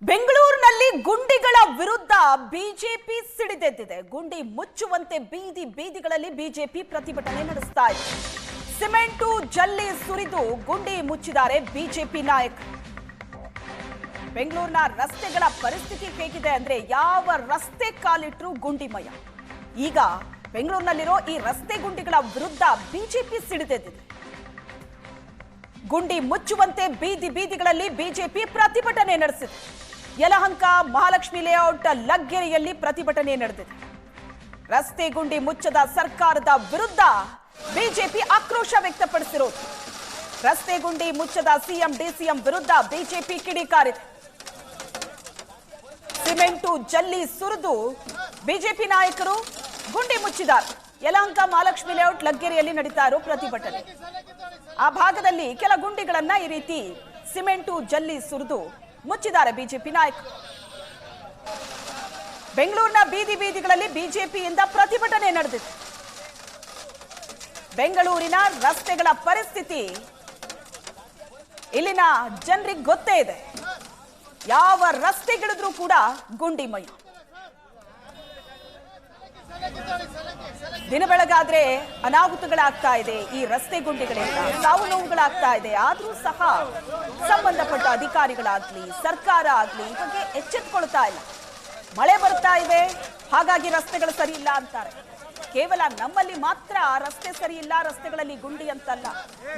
ಬೆಂಗಳೂರಿನಲ್ಲಿ ಗುಂಡಿಗಳ ವಿರುದ್ಧ ಬಿಜೆಪಿ ಸಿಡಿದೆದ್ದಿದೆ. ಗುಂಡಿ ಮುಚ್ಚುವಂತೆ ಬೀದಿ ಬೀದಿಗಳಲ್ಲಿ ಬಿಜೆಪಿ ಪ್ರತಿಭಟನೆ ನಡೆಸ್ತಾ ಇದೆ. ಸಿಮೆಂಟು ಜಲ್ಲಿ ಸುರಿದು ಗುಂಡಿ ಮುಚ್ಚಿದ್ದಾರೆ ಬಿಜೆಪಿ ನಾಯಕರು. ಬೆಂಗಳೂರಿನ ರಸ್ತೆಗಳ ಪರಿಸ್ಥಿತಿ ಹೇಗಿದೆ ಅಂದ್ರೆ ಯಾವ ರಸ್ತೆ ಕಾಲಿಟ್ರೂ ಗುಂಡಿಮಯ. ಈಗ ಬೆಂಗಳೂರಿನಲ್ಲಿರೋ ಈ ರಸ್ತೆ ಗುಂಡಿಗಳ ವಿರುದ್ಧ ಬಿಜೆಪಿ ಸಿಡಿದೆದ್ದಿದೆ. ಗುಂಡಿ ಮುಚ್ಚುವಂತೆ ಬೀದಿ ಬೀದಿಗಳಲ್ಲಿ ಬಿಜೆಪಿ ಪ್ರತಿಭಟನೆ ನಡೆಸಿದೆ. ಯಲಹಂಕ ಮಹಾಲಕ್ಷ್ಮಿ ಲೇಔಟ್ ಲಗ್ಗೆರೆಯಲ್ಲಿ ಪ್ರತಿಭಟನೆ ನಡೆದಿದೆ. ರಸ್ತೆ ಗುಂಡಿ ಮುಚ್ಚದ ಸರ್ಕಾರದ ವಿರುದ್ಧ ಬಿಜೆಪಿ ಆಕ್ರೋಶ ವ್ಯಕ್ತಪಡಿಸಿರೋದು. ರಸ್ತೆ ಗುಂಡಿ ಮುಚ್ಚದ ಸಿಎಂ ಡಿಸಿಎಂ ವಿರುದ್ಧ ಬಿಜೆಪಿ ಕಿಡಿಕಾರಿದೆ. ಸಿಮೆಂಟು ಜಲ್ಲಿ ಸುರಿದು ಬಿಜೆಪಿ ನಾಯಕರು ಗುಂಡಿ ಮುಚ್ಚಿದ್ದಾರೆ. ಯಲಹಂಕ ಮಹಾಲಕ್ಷ್ಮಿ ಲೇಔಟ್ ಲಗ್ಗೆರೆಯಲ್ಲಿ ನಡೀತಾ ಇರೋ ಪ್ರತಿಭಟನೆ. ಆ ಭಾಗದಲ್ಲಿ ಕೆಲ ಗುಂಡಿಗಳನ್ನ ಈ ರೀತಿ ಸಿಮೆಂಟು ಜಲ್ಲಿ ಸುರಿದು ಮುಚ್ಚಿದ್ದಾರೆ ಬಿಜೆಪಿ ನಾಯಕರು. ಬೆಂಗಳೂರಿನ ಬೀದಿ ಬೀದಿಗಳಲ್ಲಿ ಬಿಜೆಪಿಯಿಂದ ಪ್ರತಿಭಟನೆ ನಡೆದಿದೆ. ಬೆಂಗಳೂರಿನ ರಸ್ತೆಗಳ ಪರಿಸ್ಥಿತಿ ಇಲ್ಲಿನ ಜನರಿಗೆ ಗೊತ್ತೇ ಇದೆ. ಯಾವ ರಸ್ತೆಗಿಳಿದ್ರೂ ಕೂಡ ಗುಂಡಿಮಯ. ದಿನ ಬೆಳಗಾದ್ರೆ ಅನಾಹುತಗಳಾಗ್ತಾ ಇದೆ. ಈ ರಸ್ತೆ ಗುಂಡಿಗಳಿಂದ ಸಾವು ನೋವುಗಳಾಗ್ತಾ ಇದೆ. ಆದ್ರೂ ಸಹ ಸಂಬಂಧಪಟ್ಟ ಅಧಿಕಾರಿಗಳಾಗ್ಲಿ ಸರ್ಕಾರ ಆಗ್ಲಿ ಈ ಬಗ್ಗೆ ಎಚ್ಚೆತ್ತುಕೊಳ್ತಾ ಇಲ್ಲ. ಮಳೆ ಬರ್ತಾ ಇದೆ ಹಾಗಾಗಿ ರಸ್ತೆಗಳು ಸರಿ ಇಲ್ಲ ಅಂತಾರೆ. ಕೇವಲ ನಮ್ಮಲ್ಲಿ ಮಾತ್ರ ರಸ್ತೆ ಸರಿ ಇಲ್ಲ, ರಸ್ತೆಗಳಲ್ಲಿ ಗುಂಡಿ ಅಂತಲ್ಲ.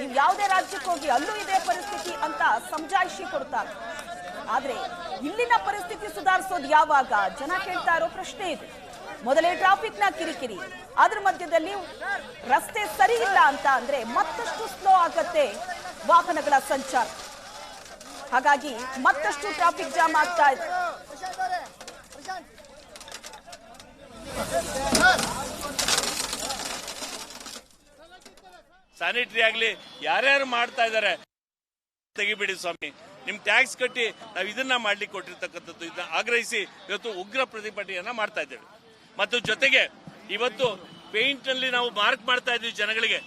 ನೀವು ಯಾವುದೇ ರಾಜ್ಯಕ್ಕೆ ಹೋಗಿ ಅಲ್ಲೂ ಇದೇ ಪರಿಸ್ಥಿತಿ ಅಂತ ಸಮಜಾಯಿಷಿ ಕೊಡ್ತಾರೆ. ಆದ್ರೆ ಇಲ್ಲಿನ ಪರಿಸ್ಥಿತಿ ಸುಧಾರಿಸೋದು ಯಾವಾಗ? ಜನ ಕೇಳ್ತಾ ಇರೋ ಪ್ರಶ್ನೆ ಇದೆ. ಮೊದಲೇ ಟ್ರಾಫಿಕ್ನ ಕಿರಿಕಿರಿ, ಅದ್ರ ಮಧ್ಯದಲ್ಲಿ ರಸ್ತೆ ಸರಿ ಇಲ್ಲ ಅಂತ ಅಂದ್ರೆ ಮತ್ತಷ್ಟು ಸ್ಲೋ ಆಗತ್ತೆ ವಾಹನಗಳ ಸಂಚಾರ. ಹಾಗಾಗಿ ಮತ್ತಷ್ಟು ಟ್ರಾಫಿಕ್ ಜಾಮ್ ಆಗ್ತಾ ಇದೆ. ಸ್ಯಾನಿಟರಿ ಆಗ್ಲಿ ಯಾರ್ಯಾರು ಮಾಡ್ತಾ ಇದ್ದಾರೆ ತೆಗಿಬಿಡಿ ಸ್ವಾಮಿ. ನಿಮ್ ಟ್ಯಾಕ್ಸ್ ಕಟ್ಟಿ ನಾವು ಇದನ್ನ ಮಾಡ್ಲಿಕ್ಕೆ ಕೊಟ್ಟಿರ್ತಕ್ಕಂಥದ್ದು ಇದನ್ನ ಆಗ್ರಹಿಸಿ ಇವತ್ತು ಉಗ್ರ ಪ್ರತಿಭಟನೆಯನ್ನ ಮಾಡ್ತಾ ಇದ್ದೇವೆ. ಮತ್ತು ಜೊತೆಗೆ ಇವತ್ತು ಪೇಂಟ್ ನಲ್ಲಿ ನಾವು ಮಾರ್ಕ್ ಮಾಡ್ತಾ ಇದ್ವಿ ಜನಗಳಿಗೆ.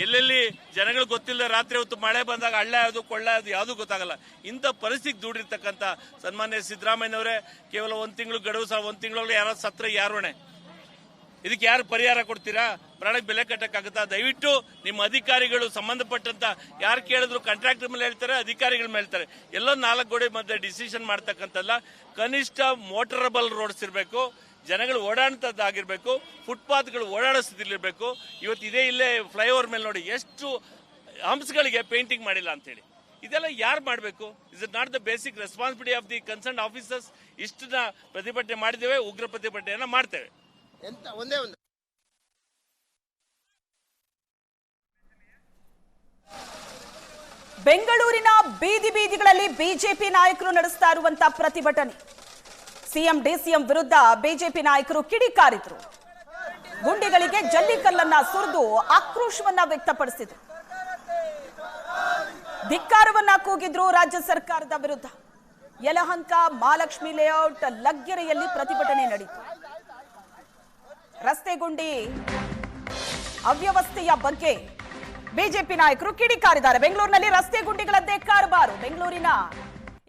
ಎಲ್ಲೆಲ್ಲಿ ಜನಗಳು ಗೊತ್ತಿಲ್ಲ, ರಾತ್ರಿ ಹೊತ್ತು ಮಳೆ ಬಂದಾಗ ಹಳ್ಳ ಯಾವುದು ಕೊಳ್ಳ ಯಾವುದು ಯಾವುದು ಗೊತ್ತಾಗಲ್ಲ. ಇಂಥ ಪರಿಸ್ಥಿತಿ ದೂಡಿರ್ತಕ್ಕಂಥ ಸನ್ಮಾನ್ಯ ಸಿದ್ದರಾಮಯ್ಯನವರೇ ಕೇವಲ ಒಂದ್ ತಿಂಗಳು ಗಡುವು ಸಹ, ಒಂದ್ ತಿಂಗಳಲ್ಲಿ ಯಾರು ಸತ್ರ ಯಾರೋಣೆ, ಇದಕ್ಕೆ ಯಾರು ಪರಿಹಾರ ಕೊಡ್ತೀರಾ? ಪ್ರಾಣಕ್ಕೆ ಬೆಲೆ ಕಟ್ಟಕ್ಕಾಗುತ್ತಾ? ದಯವಿಟ್ಟು ನಿಮ್ಮ ಅಧಿಕಾರಿಗಳು ಸಂಬಂಧಪಟ್ಟಂತ ಯಾರು ಕೇಳಿದ್ರು ಕಾಂಟ್ರಾಕ್ಟರ್ ಮೇಲೆ ಹೇಳ್ತಾರೆ, ಅಧಿಕಾರಿಗಳ ಮೇಲೆ ಹೇಳ್ತಾರೆ. ಎಲ್ಲೋ 4 ಗೋಡೆ ಮಧ್ಯೆ ಡಿಸಿಷನ್ ಮಾಡ್ತಕ್ಕಂಥಲ್ಲ. ಕನಿಷ್ಠ ಮೋಟರಬಲ್ ರೋಡ್ಸ್ ಇರಬೇಕು, ಜನಗಳು ಓಡಾಡ್ತದ್ದಾಗಿರ್ಬೇಕು, ಫುಟ್ಪಾತ್ಗಳು ಓಡಾಡೋ ಸ್ಥಿತಿಲಿರಬೇಕು. ಇವತ್ತು ಇದೇ ಇಲ್ಲೇ ಫ್ಲೈಓವರ್ ಮೇಲೆ ನೋಡಿ ಎಷ್ಟು ಹಂಪ್ಸ್ಗಳಿಗೆ ಪೇಂಟಿಂಗ್ ಮಾಡಿಲ್ಲ ಅಂತೇಳಿ. ಇದೆಲ್ಲ ಯಾರು ಮಾಡಬೇಕು? Is it not the basic responsibility of the concern officers? ಇಷ್ಟನ್ನ ಪ್ರತಿಭಟನೆ ಮಾಡಿದ್ದೇವೆ, ಉಗ್ರ ಪ್ರತಿಭಟನೆಯನ್ನ ಮಾಡ್ತೇವೆ. ಬೆಂಗಳೂರಿನ ಬೀದಿ ಬೀದಿಗಳಲ್ಲಿ ಬಿಜೆಪಿ ನಾಯಕರು ನಡೆಸ್ತಾ ಇರುವಂತಹ ಪ್ರತಿಭಟನೆ. ಸಿಎಂ ಡಿಸಿಎಂ ವಿರುದ್ಧ ಬಿಜೆಪಿ ನಾಯಕರು ಕಿಡಿಕಾರಿದ್ರು. ಗುಂಡಿಗಳಿಗೆ ಜಲ್ಲಿಕಲ್ಲನ್ನ ಸುರಿದು ಆಕ್ರೋಶವನ್ನ ವ್ಯಕ್ತಪಡಿಸಿದ್ರು. ಧಿಕ್ಕಾರವನ್ನ ಕೂಗಿದ್ರು ರಾಜ್ಯ ಸರ್ಕಾರದ ವಿರುದ್ಧ. ಯಲಹಂಕ ಮಹಾಲಕ್ಷ್ಮಿ ಲೇಔಟ್ ಲಗ್ಗೆರೆಯಲ್ಲಿ ಪ್ರತಿಭಟನೆ ನಡೆಯಿತು. ರಸ್ತೆ ಗುಂಡಿ ಅವ್ಯವಸ್ಥೆಯ ಬಗ್ಗೆ ಬಿಜೆಪಿ ನಾಯಕರು ಕಿಡಿಕಾರಿದ್ದಾರೆ. ಬೆಂಗಳೂರಿನಲ್ಲಿ ರಸ್ತೆ ಗುಂಡಿಗಳದ್ದೇ ಕಾರಬಾರು. ಬೆಂಗಳೂರಿನ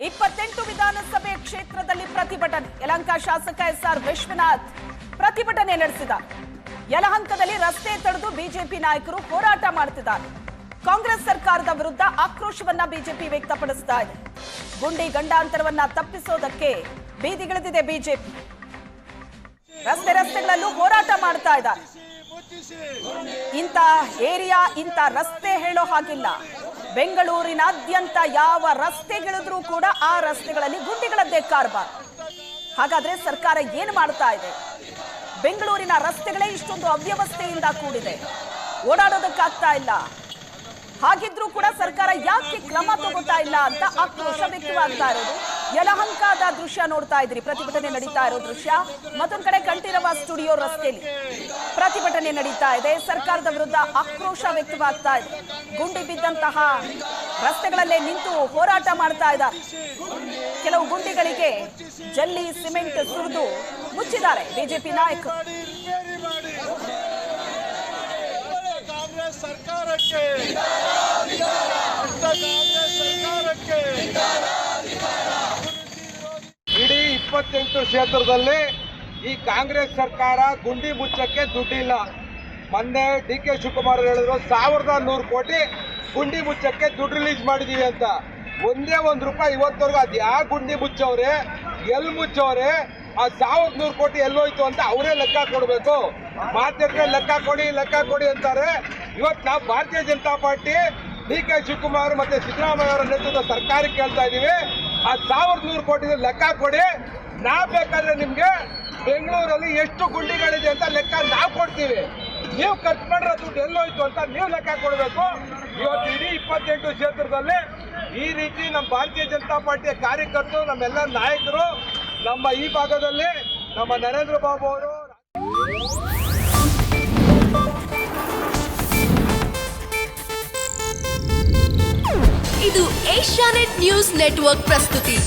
28 ವಿಧಾನಸಭೆ ಕ್ಷೇತ್ರದಲ್ಲಿ ಪ್ರತಿಭಟನೆ. ಯಲಹಂಕ ಶಾಸಕ SR ವಿಶ್ವನಾಥ್ ಪ್ರತಿಭಟನೆ ನಡೆಸಿದ್ದಾರೆ. ಯಲಹಂಕದಲ್ಲಿ ರಸ್ತೆ ತಡೆದು ಬಿಜೆಪಿ ನಾಯಕರು ಹೋರಾಟ ಮಾಡುತ್ತಿದ್ದಾರೆ. ಕಾಂಗ್ರೆಸ್ ಸರ್ಕಾರದ ವಿರುದ್ಧ ಆಕ್ರೋಶವನ್ನ ಬಿಜೆಪಿ ವ್ಯಕ್ತಪಡಿಸ್ತಾ ಇದೆ. ಗುಂಡಿ ಗಂಡಾಂತರವನ್ನ ತಪ್ಪಿಸೋದಕ್ಕೆ ಬೀದಿಗಿಳಿದಿದೆ ಬಿಜೆಪಿ. ರಸ್ತೆಗಳಲ್ಲೂ ಹೋರಾಟ ಮಾಡ್ತಾ ಇದ್ದಾರೆ. ಇಂಥ ಏರಿಯಾ ಇಂಥ ರಸ್ತೆ ಹೇಳೋ ಹಾಗಿಲ್ಲ. ಬೆಂಗಳೂರಿನಾದ್ಯಂತ ಯಾವ ರಸ್ತೆಗಿಳಿದ್ರೂ ಕೂಡ ಆ ರಸ್ತೆಗಳಲ್ಲಿ ಗುಂಡಿಗಳದ್ದೇ ಕಾರಬಾರ. ಹಾಗಾದ್ರೆ ಸರ್ಕಾರ ಏನು ಮಾಡ್ತಾ ಇದೆ? ಬೆಂಗಳೂರಿನ ರಸ್ತೆಗಳೇ ಇಷ್ಟೊಂದು ಅವ್ಯವಸ್ಥೆಯಿಂದ ಕೂಡಿದೆ, ಓಡಾಡೋದಕ್ಕಾಗ್ತಾ ಇಲ್ಲ. ಹಾಗಿದ್ರೂ ಕೂಡ ಸರ್ಕಾರ ಯಾಕೆ ಕ್ರಮ ತಗೋತಾ ಇಲ್ಲ ಅಂತ ಆಕ್ರೋಶ ವ್ಯಕ್ತವಾಗ್ತಾ ಇರೋದು. ಯಲಹಂಕದ ದೃಶ್ಯ ನೋಡ್ತಾ ಇದ್ರಿ, ಪ್ರತಿಭಟನೆ ನಡೀತಾ ಇರೋ ದೃಶ್ಯ. ಮತ್ತೊಂದ್ ಕಡೆ ಕಂಠೀರವ ಸ್ಟುಡಿಯೋ ರಸ್ತೆಯಲ್ಲಿ ಪ್ರತಿಭಟನೆ ನಡೀತಾ ಇದೆ. ಸರ್ಕಾರದ ವಿರುದ್ಧ ಆಕ್ರೋಶ ವ್ಯಕ್ತವಾಗ್ತಾ ಇದೆ. ಗುಂಡಿ ಬಿದ್ದಂತಹ ರಸ್ತೆಗಳಲ್ಲೇ ನಿಂತು ಹೋರಾಟ ಮಾಡ್ತಾ ಇದ್ದಾರೆ. ಕೆಲವು ಗುಂಡಿಗಳಿಗೆ ಜಲ್ಲಿ ಸಿಮೆಂಟ್ ಸುರಿದು ಮುಚ್ಚಿದ್ದಾರೆ ಬಿಜೆಪಿ ನಾಯಕರು. ಸರ್ಕಾರಕ್ಕೆ ಕಾಂಗ್ರೆಸ್ ಸರ್ಕಾರಕ್ಕೆ 28 ಕ್ಷೇತ್ರದಲ್ಲಿ ಈ ಕಾಂಗ್ರೆಸ್ ಸರ್ಕಾರ ಗುಂಡಿ ಮುಚ್ಚಕ್ಕೆ ದುಡ್ಡಿಲ್ಲ. ಮೊನ್ನೆ DK ಶಿವಕುಮಾರ್ ಹೇಳಿದ್ರು 1100 ಕೋಟಿ ಗುಂಡಿ ಮುಚ್ಚಕ್ಕೆ ದುಡ್ಡು ರಿಲೀಸ್ ಮಾಡಿದೀವಿ ಅಂತ. ಒಂದೇ ₹1 ಇವತ್ತವರೆಗೂ ಅದು ಯಾವ ಗುಂಡಿ ಮುಚ್ಚವ್ರೆ, ಎಲ್ಲಿ ಮುಚ್ಚವ್ರೆ, ಆ 1100 ಕೋಟಿ ಎಲ್ಲೋಯ್ತು ಅಂತ ಅವರೇ ಲೆಕ್ಕ ಕೊಡಬೇಕು. ಮಾತಿದ್ರೆ ಲೆಕ್ಕ ಕೊಡಿ ಅಂತಾರೆ. ಇವತ್ತು ನಾವು ಭಾರತೀಯ ಜನತಾ ಪಾರ್ಟಿ DK ಶಿವಕುಮಾರ್ ಮತ್ತೆ ಸಿದ್ದರಾಮಯ್ಯ ಅವರ ನೇತೃತ್ವದ ಸರ್ಕಾರಕ್ಕೆ ಕೇಳ್ತಾ ಇದೀವಿ, ಆ 1100 ಕೋಟಿ ಲೆಕ್ಕ ಕೊಡಿ. ನಾವ್ ಬೇಕಾದ್ರೆ ನಿಮ್ಗೆ ಬೆಂಗಳೂರಲ್ಲಿ ಎಷ್ಟು ಗುಂಡಿಗಳಿದೆ ಅಂತ ಲೆಕ್ಕ ನಾವು ಕೊಡ್ತೀವಿ. ನೀವು ಖರ್ಚು ಮಾಡಿರೋ ದುಡ್ಡು ಎಲ್ಲೋಯ್ತು ಅಂತ ನೀವು ಲೆಕ್ಕ ಕೊಡಬೇಕು. ಇವತ್ತು ಇಡೀ 28 ಕ್ಷೇತ್ರದಲ್ಲಿ ಈ ರೀತಿ ನಮ್ಮ ಭಾರತೀಯ ಜನತಾ ಪಾರ್ಟಿಯ ಕಾರ್ಯಕರ್ತರು, ನಮ್ಮೆಲ್ಲ ನಾಯಕರು, ನಮ್ಮ ಈ ಭಾಗದಲ್ಲಿ ನಮ್ಮ ನರೇಂದ್ರ ಬಾಬು ಅವರು ಇದು ಏಷ್ಯಾನೆಟ್ ನ್ಯೂಸ್ ನೆಟ್ವರ್ಕ್ ಪ್ರಸ್ತುತಿ.